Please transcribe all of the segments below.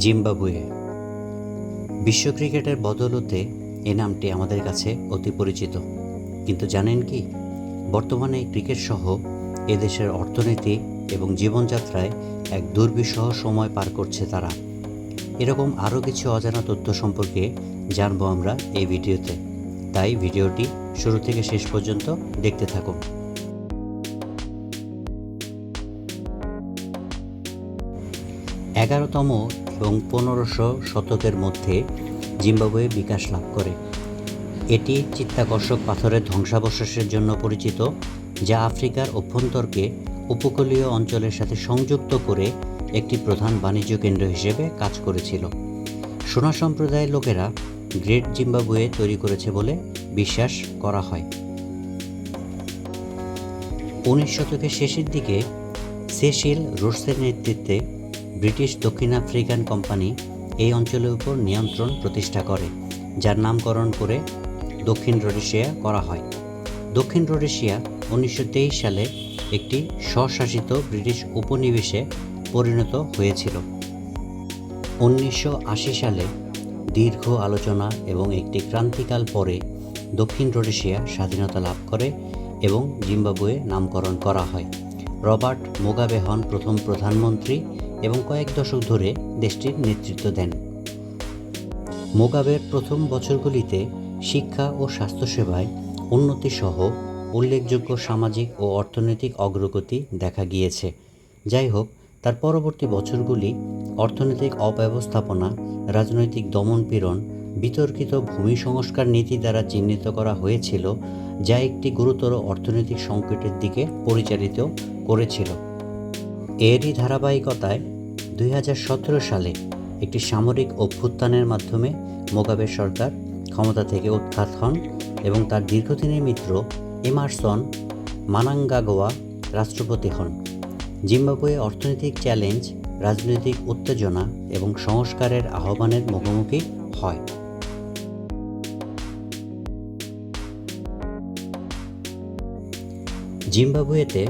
Zimbabwe. বিশ্ব ক্রিকেটের বদৌলতে এই নামটি আমাদের কাছে অতি পরিচিত, কিন্তু জানেন কি, বর্তমানে ক্রিকেট সহ এদেশের অর্থনীতি এবং জীবনযাত্রায় এক দুর্বিষহ সময় পার করছে তারা। এরকম আরও কিছু অজানা তথ্য সম্পর্কে জানবো আমরা এই ভিডিওতে, তাই ভিডিওটি শুরু থেকে শেষ পর্যন্ত দেখতে থাকুন। 11তম এবং 1500 শতকের মধ্যে জিম্বাবুয়ে বিকাশ লাভ করে। এটি চিত্তাকর্ষক পাথরের ধ্বংসাবশেষের জন্য পরিচিত, যা আফ্রিকার অভ্যন্তরকে উপকূলীয় অঞ্চলের সাথে সংযুক্ত করে একটি প্রধান বাণিজ্য কেন্দ্র হিসেবে কাজ করেছিল। সোনা সম্প্রদায়ের লোকেরা গ্রেট জিম্বাবুয়ে তৈরি করেছে বলে বিশ্বাস করা হয়। 19 শতকের শেষের দিকে সেসিল রোডসের নেতৃত্বে ব্রিটিশ দক্ষিণ আফ্রিকান কোম্পানি এই অঞ্চলের উপর নিয়ন্ত্রণ প্রতিষ্ঠা করে, যার নামকরণ করে দক্ষিণ রোডেশিয়া করা হয়। দক্ষিণ রোডেশিয়া 1923 সালে একটি স্বশাসিত ব্রিটিশ উপনিবেশে পরিণত হয়েছিল। 1980 সালে দীর্ঘ আলোচনা এবং একটি ক্রান্তিকাল পরে দক্ষিণ রোডেশিয়া স্বাধীনতা লাভ করে এবং জিম্বাবুয়ে নামকরণ করা হয়। রবার্ট মুগাবে হন প্রথম প্রধানমন্ত্রী এবং কয়েক দশক ধরে দেশটির নেতৃত্ব দেন। মুগাবের প্রথম বছরগুলিতে শিক্ষা ও স্বাস্থ্যসেবায় উন্নতি সহ উল্লেখযোগ্য সামাজিক ও অর্থনৈতিক অগ্রগতি দেখা গিয়েছে। যাই হোক, তার পরবর্তী বছরগুলি অর্থনৈতিক অব্যবস্থাপনা, রাজনৈতিক দমনপীড়ন, বিতর্কিত ভূমি সংস্কার নীতি দ্বারা চিহ্নিত করা হয়েছিল, যা একটি গুরুতর অর্থনৈতিক সংকটের দিকে পরিচালিত করেছিল। এরই ধারাবাহিকতায় 2017 সালে একটি সামরিক অভ্যুত্থানের মাধ্যমে মুগাবের সরকার ক্ষমতা থেকে উৎখাত হন এবং তার দীর্ঘদিনের মিত্র এমারসন মানাঙ্গাগোয়া রাষ্ট্রপতি হন। জিম্বাবুয়ে অর্থনৈতিক চ্যালেঞ্জ, রাজনৈতিক উত্তেজনা এবং সংস্কারের আহ্বানের মুখোমুখি হয়। জিম্বাবুয়েতে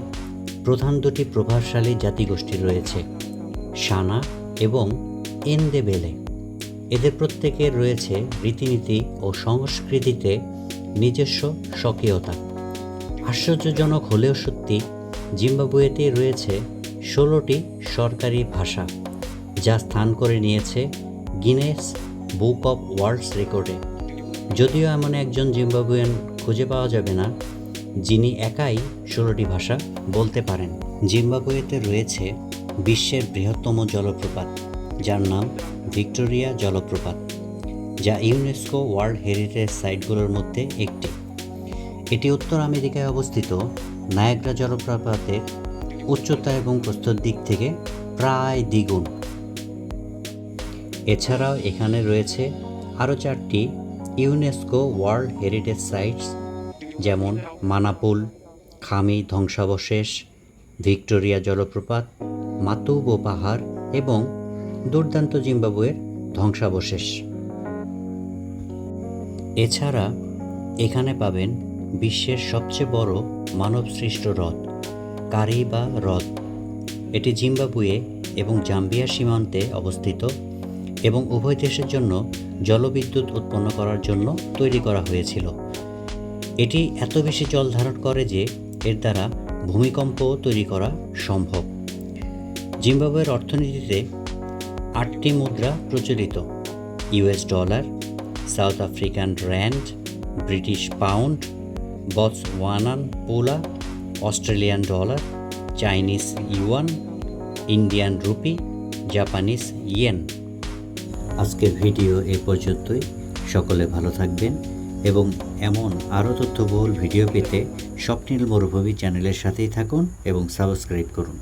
প্রধান দুটি প্রভাবশালী জাতিগোষ্ঠী রয়েছে, সানা এবং এনদেবেলে। এদের প্রত্যেকের রয়েছে রীতিনীতি ও সংস্কৃতিতে নিজস্ব স্বকীয়তা। আশ্চর্যজনক হলেও সত্যি, জিম্বাবুয়েতে রয়েছে 16টি সরকারি ভাষা, যা স্থান করে নিয়েছে গিনেস বুক অব ওয়ার্ল্ড রেকর্ডে। যদিও এমন একজন জিম্বাবুয়ান খুঁজে পাওয়া যাবে না যিনি একাই 16টি ভাষা বলতে পারেন। জিম্বাবুয়েতে রয়েছে বিশ্বের বৃহত্তম জলপ্রপাত, যার নাম ভিক্টোরিয়া জলপ্রপাত, যা ইউনেস্কো ওয়ার্ল্ড হেরিটেজ সাইটগুলোর মধ্যে একটি। এটি উত্তর আমেরিকায় অবস্থিত নায়াগ্রা জলপ্রপাতের উচ্চতা এবং প্রস্থর দিক থেকে প্রায় দ্বিগুণ। এছাড়াও এখানে রয়েছে আরও 4টি ইউনেস্কো ওয়ার্ল্ড হেরিটেজ সাইটস, যেমন মানাপুল, খামি ধ্বংসাবশেষ, ভিক্টোরিয়া জলপ্রপাত, মাতুবো পাহাড় এবং দুর্দান্ত জিম্বাবুয়ের ধ্বংসাবশেষ। এছাড়া এখানে পাবেন বিশ্বের সবচেয়ে বড় মানবসৃষ্ট হ্রদ, কারিবা হ্রদ। এটি জিম্বাবুয়ে এবং জাম্বিয়া সীমান্তে অবস্থিত এবং উভয় দেশের জন্য জলবিদ্যুৎ উৎপন্ন করার জন্য তৈরি করা হয়েছিল। এটি এত বেশি জল ধারণ করে যে এর দ্বারা ভূমিকম্পও তৈরি করা সম্ভব। জিম্বাবুয়ের অর্থনীতিতে 8টি মুদ্রা প্রচলিত: US dollar, South African rand, British pound, Botswanan pula, Australian dollar, Chinese yuan, Indian rupee, Japanese yen. আজকের ভিডিও এ পর্যন্তই। সকলে ভালো থাকবেন এবং এমন আরও তথ্যবহুল ভিডিও পেতে স্বপ্নিল মরুভূমি চ্যানেলের সাথেই থাকুন এবং সাবস্ক্রাইব করুন।